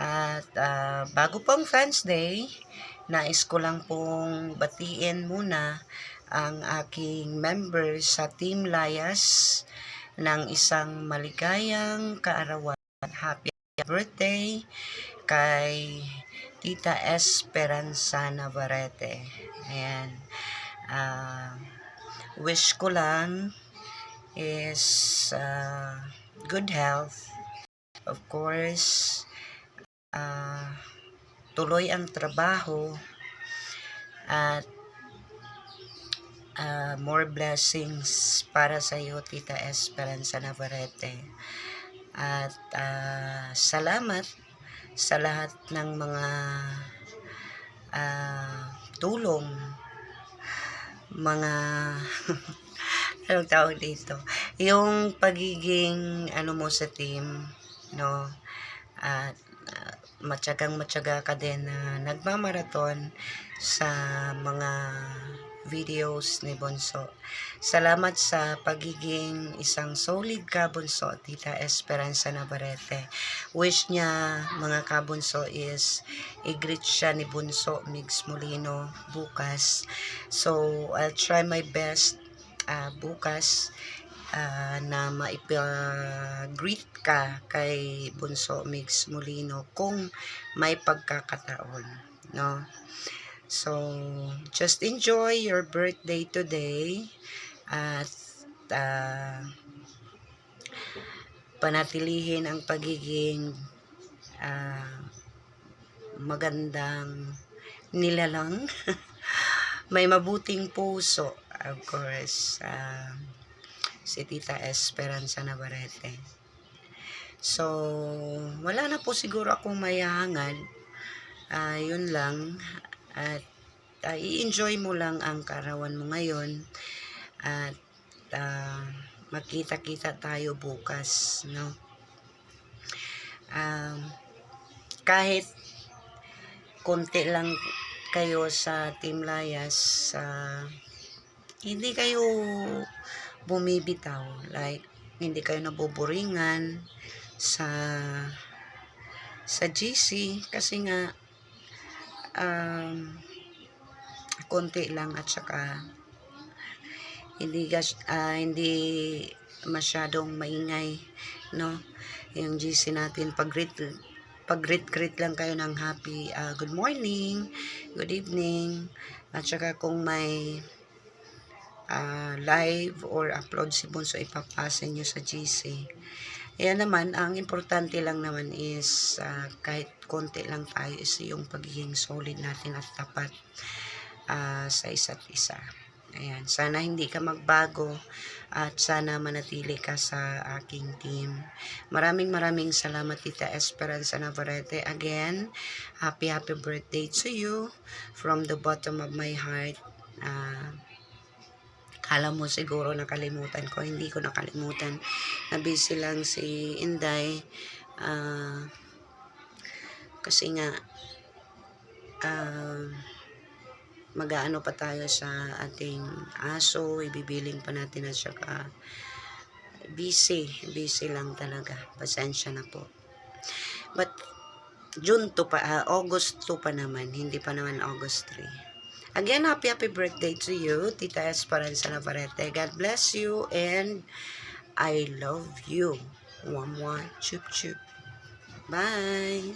At bago pang Friends Day, nais ko lang pong batiin muna ang aking members sa Team Layas ng isang maligayang kaarawan. Happy birthday kay Tita Esperanza Navarrete. Ayan. Wish ko lang is good health. Of course, tuloy ang trabaho at more blessings para sa iyo, Tita Esperanza Navarrete. At salamat sa lahat ng mga tulong, mga anong tawag dito, yung pagiging mo sa team, no? At matyagang-matyaga ka din na nagmamaraton sa mga videos ni Bunso. Salamat sa pagiging isang solid kabunso, Tita Esperanza Navarrete. Wish niya, mga kabunso, is i-greet siya ni Bunso Migs Molino bukas. So, I'll try my best bukas na maipag-greet ka kay Bunso Migs Molino kung may pagkakataon, no? So, just enjoy your birthday today at panatilihin ang pagiging magandang nilalang. May mabuting puso, of course, si Tita Esperanza Navarrete. So, wala na po siguro akong mayahangad. Yun lang. At i-enjoy mo lang ang kaarawan mo ngayon. At makita-kita tayo bukas, no? Kahit konti lang kayo sa Team Layas, hindi kayo bumibitaw, like hindi kayo nabuburingan sa GC kasi nga konti lang at saka hindi masyadong maingay, no? Yung GC natin, pag-greet lang kayo ng happy good morning, good evening, at saka kung may live or upload si Bunso, ipapasa nyo sa GC. Ayan naman, ang importante lang naman is kahit konti lang tayo is yung pagiging solid natin at tapat sa isa't isa. Ayan, sana hindi ka magbago at sana manatili ka sa aking team. Maraming salamat, Tita Esperanza Navarrete. Again, happy birthday to you from the bottom of my heart. Kala mo siguro nakalimutan ko. Hindi ko nakalimutan. Na-busy lang si Inday. Kasi nga, mag-aano pa tayo sa ating aso. Ibibiling pa natin at saka busy lang talaga. Pasensya na po. But, June 2 pa, August 2 pa naman. Hindi pa naman August 3. Again, happy birthday to you, Tita Esperanza Navarrete. God bless you and I love you. Mwah, mwah, chup, chup. Bye.